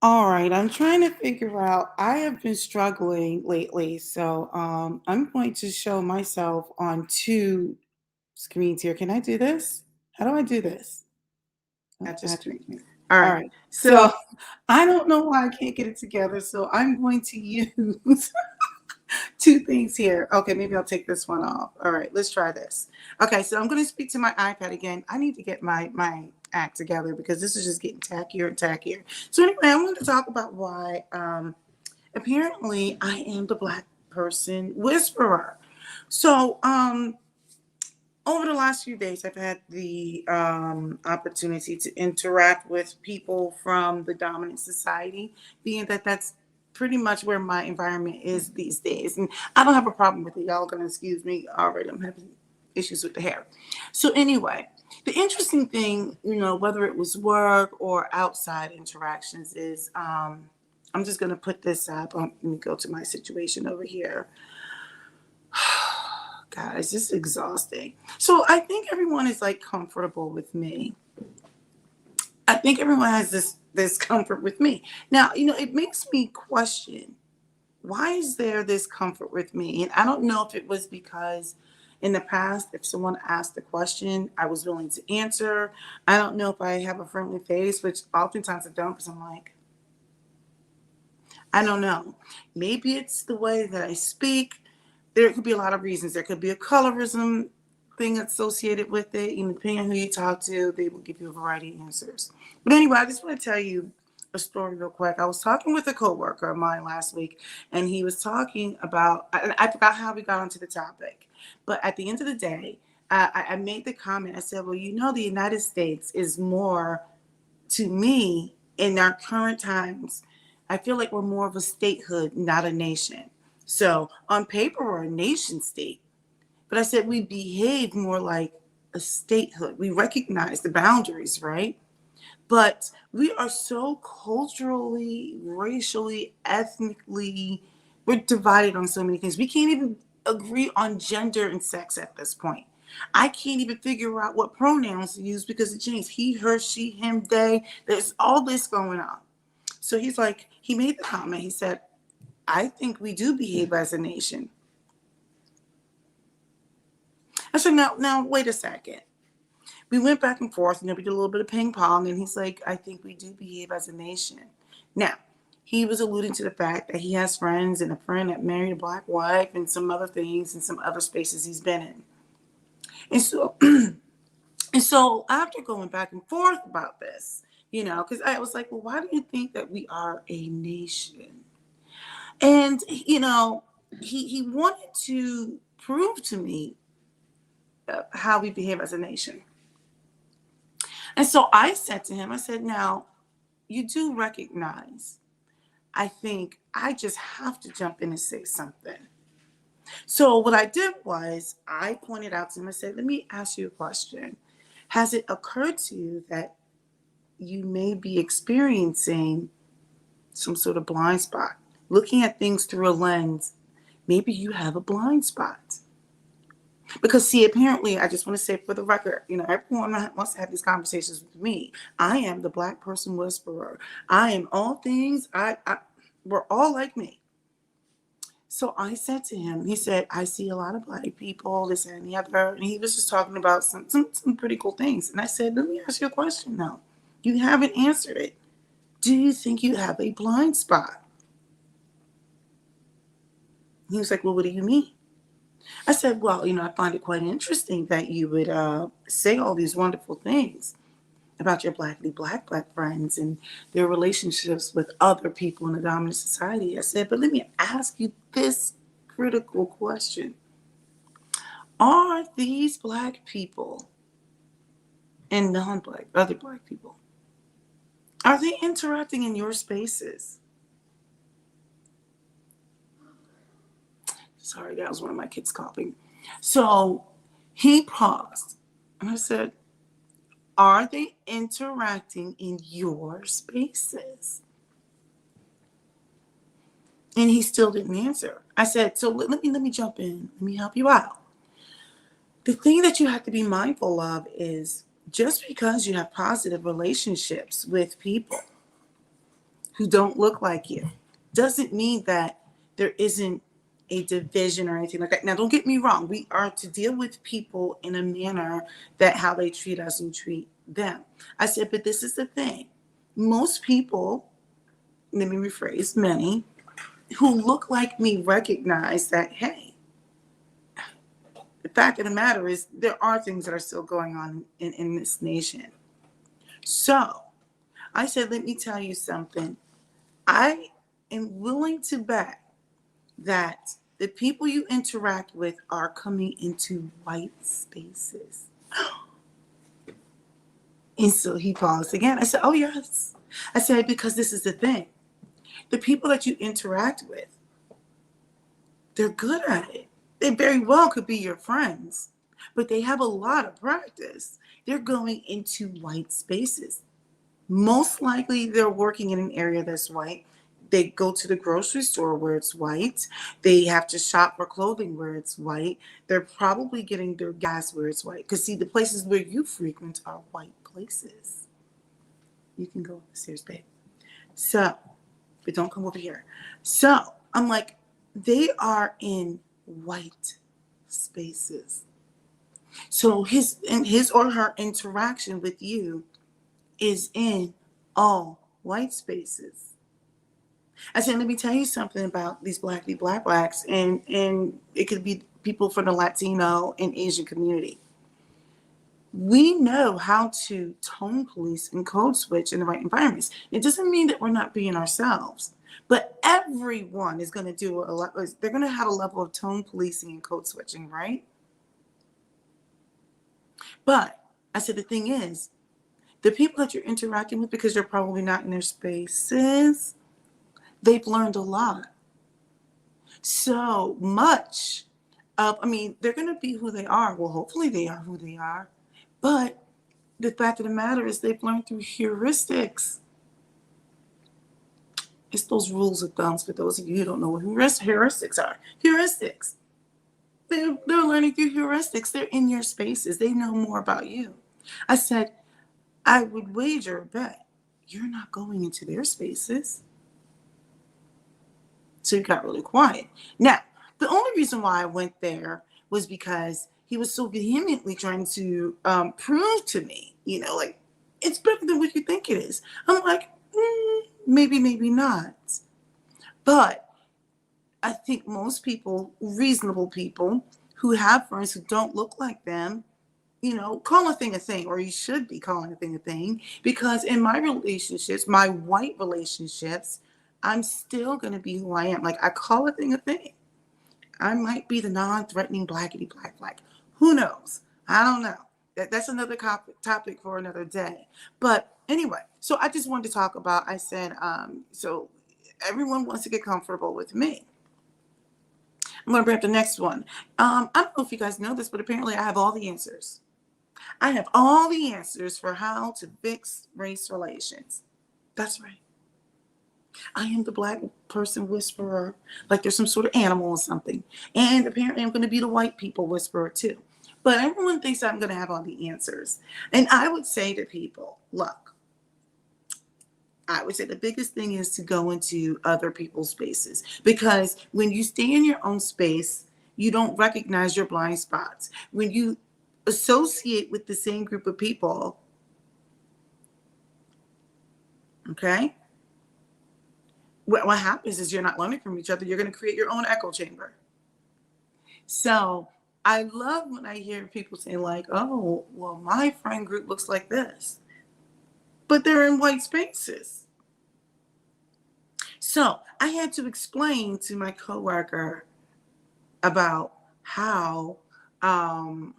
All right, I'm trying to figure out. I have been struggling lately, so I'm going to show myself on two screens here. Can I do this? How do I do this? Oh, At I the have to. screen. All All right. right, So so I don't know why I can't get it together. So I'm going to use two things here. Okay, maybe I'll take this one off. All right, let's try this. Okay, so I'm going to speak to my iPad again. I need to get my act together because this is just getting tackier and tackier. So anyway, I'm going to talk about why apparently I am the black person whisperer. So over the last few days, I've had the opportunity to interact with people from the dominant society, being that that's pretty much where my environment is these days. And I don't have a problem with it. Y'all gonna excuse me already. I'm having issues with the hair. So anyway, the interesting thing, whether it was work or outside interactions, is I'm just gonna put this up. Let me go to my situation over here. Guys, it's exhausting. So I think everyone is like comfortable with me. I think everyone has this comfort with me. Now, it makes me question, why is there this comfort with me? And I don't know if it was because in the past, if someone asked a question, I was willing to answer. I don't know if I have a friendly face, which oftentimes I don't, because I'm like, I don't know. Maybe it's the way that I speak. There could be a lot of reasons. There could be a colorism thing associated with it. Depending on who you talk to, they will give you a variety of answers. But anyway, I just want to tell you a story real quick. I was talking with a coworker of mine last week, and he was talking about, and I forgot how we got onto the topic. But at the end of the day, I made the comment. I said, well, the United States is more, to me, in our current times, I feel like we're more of a statehood, not a nation. So on paper, we're a nation state. But I said we behave more like a statehood. We recognize the boundaries, right? But we are so culturally, racially, ethnically, we're divided on so many things. We can't even agree on gender and sex at this point. I can't even figure out what pronouns to use because it changed. He, her, she, him, they. There's all this going on. So he's like, he made the comment. He said, I think we do behave as a nation. I said, now, wait a second. We went back and forth, we did a little bit of ping pong, and he's like, I think we do behave as a nation. Now, he was alluding to the fact that he has friends and a friend that married a black wife and some other things and some other spaces he's been in. And so, and so after going back and forth about this, because I was like, well, why do you think that we are a nation? And, he wanted to prove to me how we behave as a nation. And so I said to him, I said, now, you do recognize, I think I just have to jump in and say something. So what I did was I pointed out to him, I said, let me ask you a question. Has it occurred to you that you may be experiencing some sort of blind spot? Looking at things through a lens, maybe you have a blind spot. Because see, apparently, I just want to say for the record, everyone wants to have these conversations with me. I am the black person whisperer. I am all things. We're all like me. So I said to him, he said, I see a lot of black people, this and the other. And he was just talking about some pretty cool things. And I said, let me ask you a question now. You haven't answered it. Do you think you have a blind spot? He was like, well, what do you mean? I said, well, I find it quite interesting that you would say all these wonderful things about your black friends and their relationships with other people in the dominant society. I said, but let me ask you this critical question. Are these black people and non-black, other black people, are they interacting in your spaces? Sorry, that was one of my kids coughing. So he paused and I said, Are they interacting in your spaces? And he still didn't answer. I said, so let me jump in. Let me help you out. The thing that you have to be mindful of is just because you have positive relationships with people who don't look like you doesn't mean that there isn't a division or anything like that. Now, don't get me wrong. We are to deal with people in a manner that how they treat us and treat them. I said, but this is the thing. Most people, let me rephrase, many, who look like me recognize that, hey, the fact of the matter is there are things that are still going on in this nation. So I said, let me tell you something. I am willing to bet that the people you interact with are coming into white spaces. And so he paused again. I said, oh, yes. I said, because this is the thing. The people that you interact with, they're good at it. They very well could be your friends, but they have a lot of practice. They're going into white spaces. Most likely they're working in an area that's white. They go to the grocery store where it's white. They have to shop for clothing where it's white. They're probably getting their gas where it's white. Because see, the places where you frequent are white places. You can go upstairs, babe. So, but don't come over here. So I'm like, they are in white spaces. So his or her interaction with you is in all white spaces. I said, let me tell you something about these blacks, and it could be people from the Latino and Asian community. We know how to tone police and code switch in the right environments. It doesn't mean that we're not being ourselves, but everyone is going to do a lot. They're going to have a level of tone policing and code switching, right? But I said, the thing is, the people that you're interacting with, because you're probably not in their spaces, they've learned a lot. So much of, they're going to be who they are. Well, hopefully they are who they are. But the fact of the matter is they've learned through heuristics. It's those rules of thumbs for those of you who don't know what heuristics are. Heuristics. They're learning through heuristics. They're in your spaces. They know more about you. I said, I would wager a bet you're not going into their spaces. So he got really quiet. Now, the only reason why I went there was because he was so vehemently trying to prove to me, like, it's better than what you think it is. I'm like, maybe, maybe not. But I think most people, reasonable people who have friends who don't look like them, call a thing, or you should be calling a thing, because in my relationships, my white relationships, I'm still going to be who I am. Like, I call a thing. I might be the non-threatening blackity black. Who knows? I don't know. That's another topic for another day. But anyway, so I just wanted to talk about, I said, so everyone wants to get comfortable with me. I'm going to bring up the next one. I don't know if you guys know this, but apparently I have all the answers. I have all the answers for how to fix race relations. That's right. I am the black person whisperer, like there's some sort of animal or something. And apparently I'm going to be the white people whisperer too. But everyone thinks I'm going to have all the answers. And I would say to people, look, I would say the biggest thing is to go into other people's spaces. Because when you stay in your own space, you don't recognize your blind spots. When you associate with the same group of people, okay, what happens is you're not learning from each other. You're going to create your own echo chamber. So I love when I hear people say like, oh, well, my friend group looks like this, but they're in white spaces. So I had to explain to my coworker about how, I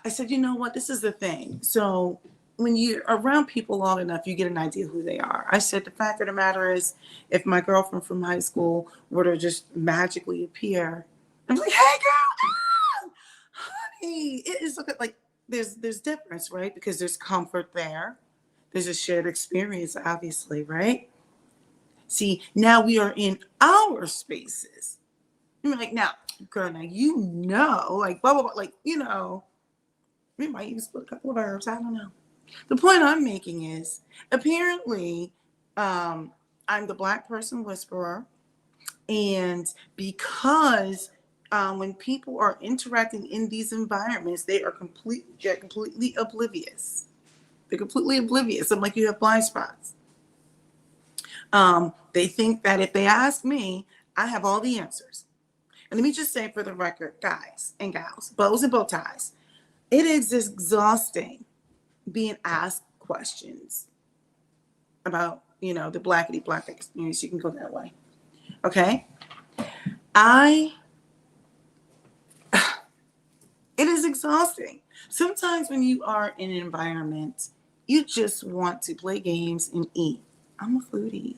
said, you know what, this is the thing. So when you're around people long enough, you get an idea who they are. I said, the fact of the matter is, if my girlfriend from high school were to just magically appear, I'm like, hey girl, honey, it is like there's difference, right? Because there's comfort there. There's a shared experience, obviously, right? See, now we are in our spaces. You're like, now, girl, now like blah blah blah, like we might even split a couple of verbs. I don't know. The point I'm making is apparently I'm the black person whisperer. And because when people are interacting in these environments, they're completely oblivious. They're completely oblivious. I'm like, you have blind spots. They think that if they ask me, I have all the answers. And let me just say for the record, guys and gals, bows and bow ties, it is exhausting being asked questions about, the blackity black experience. You can go that way. Okay. I It is exhausting. Sometimes when you are in an environment, you just want to play games and eat. I'm a foodie.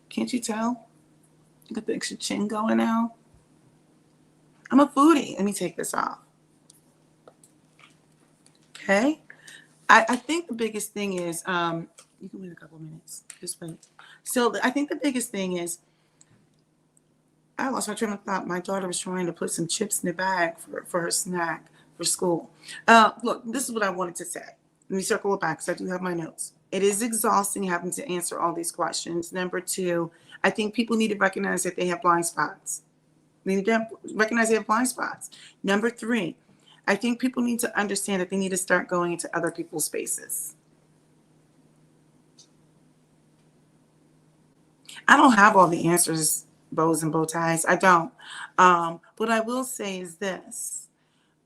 Can't you tell? I got the extra chin going now. I'm a foodie. Let me take this off. Okay. I think the biggest thing is, you can wait a couple minutes. Just wait. So I think the biggest thing is, I lost my train of thought. My daughter was trying to put some chips in the bag for her snack for school. Look, this is what I wanted to say. Let me circle it back because I do have my notes. It is exhausting having to answer all these questions. Number two, I think people need to recognize that they have blind spots. They need to recognize they have blind spots. Number three, I think people need to understand that they need to start going into other people's spaces. I don't have all the answers, bows and bow ties. I don't. What I will say is this.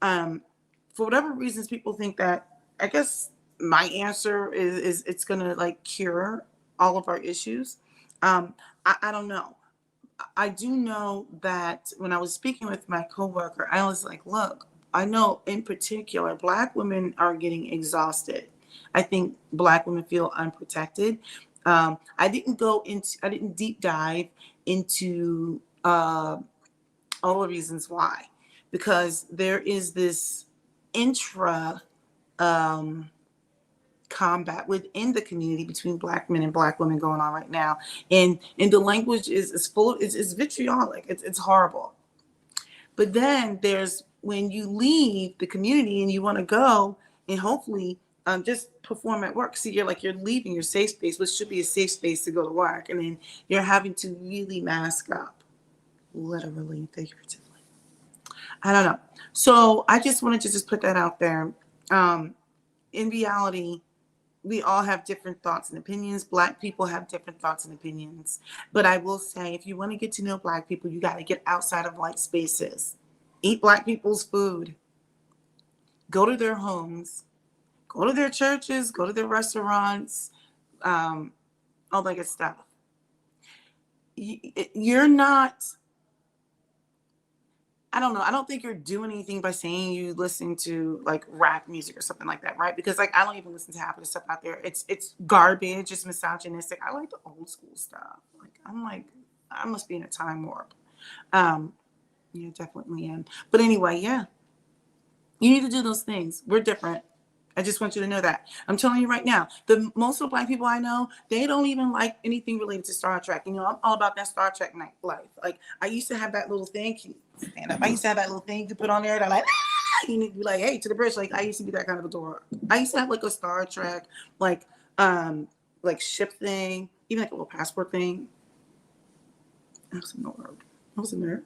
For whatever reasons, people think that, I guess my answer is it's going to like cure all of our issues. I don't know. I do know that when I was speaking with my coworker, I was like, look, I know in particular, Black women are getting exhausted. I think Black women feel unprotected. I didn't deep dive into all the reasons why, because there is this intra um, combat within the community between Black men and Black women going on right now, and the language is full of, it's vitriolic. It's horrible. But then there's when you leave the community and you want to go and hopefully just perform at work. See, you're leaving your safe space, which should be a safe space to go to work, and then you're having to really mask up, literally and figuratively. I don't know. So I just wanted to just put that out there. In reality, we all have different thoughts and opinions. Black people have different thoughts and opinions. But I will say, if you want to get to know Black people, you got to get outside of white spaces. Eat Black people's food. Go to their homes. Go to their churches. Go to their restaurants. All that good stuff. You're not, I don't know. I don't think you're doing anything by saying you listen to like rap music or something like that, right? Because like I don't even listen to half of the stuff out there. It's garbage. It's misogynistic. I like the old school stuff. I'm like, I must be in a time warp. Yeah, definitely am. But anyway, yeah, you need to do those things. We're different. I just want you to know that. I'm telling you right now, the most of the Black people I know, they don't even like anything related to Star Trek. I'm all about that Star Trek night life. Like I used to have that little thing. Can you stand up? I used to have that little thing to put on there that like, you need to be like, hey, to the bridge. Like I used to be that kind of adora. I used to have like a Star Trek, like ship thing, even like a little passport thing. I was a nerd. I was a nerd.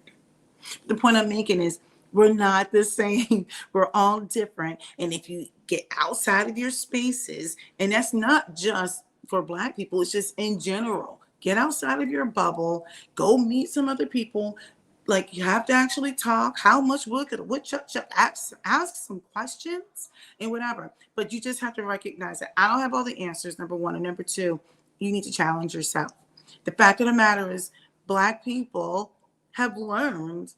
The point I'm making is we're not the same. We're all different. And if you get outside of your spaces, and that's not just for Black people, it's just in general, get outside of your bubble, go meet some other people. Like you have to actually talk. How much wood could a woodchuck ask some questions and whatever. But you just have to recognize that I don't have all the answers, number one. And number two, you need to challenge yourself. The fact of the matter is, Black people have learned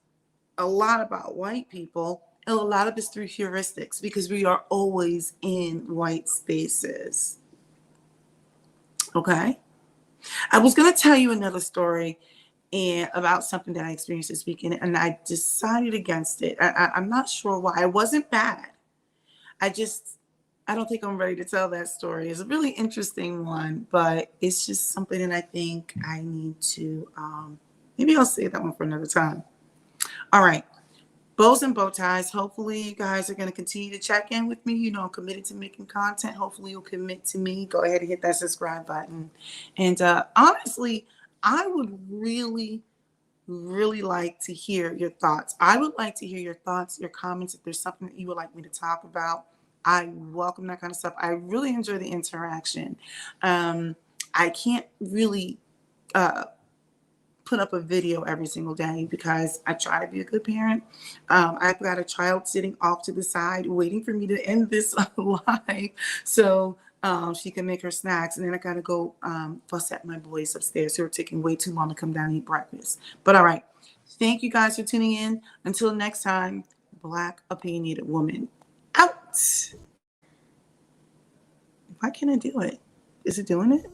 a lot about white people, and a lot of it's through heuristics because we are always in white spaces. Okay? I was going to tell you another story and about something that I experienced this weekend, and I decided against it. I'm not sure why. It wasn't bad. I don't think I'm ready to tell that story. It's a really interesting one, but it's just something that I think I need to, maybe I'll save that one for another time. All right. Bows and bow ties. Hopefully, you guys are going to continue to check in with me. You know, I'm committed to making content. Hopefully, you'll commit to me. Go ahead and hit that subscribe button. And honestly, I would really like to hear your thoughts. I would like to hear your thoughts, your comments. If there's something that you would like me to talk about, I welcome that kind of stuff. I really enjoy the interaction. I can't really put up a video every single day because I try to be a good parent. I've got a child sitting off to the side waiting for me to end this live so she can make her snacks. And then I got to go fuss at my boys upstairs who are taking way too long to come down and eat breakfast. But all right. Thank you guys for tuning in. Until next time, Black Opinionated Woman out. Why can't I do it? Is it doing it?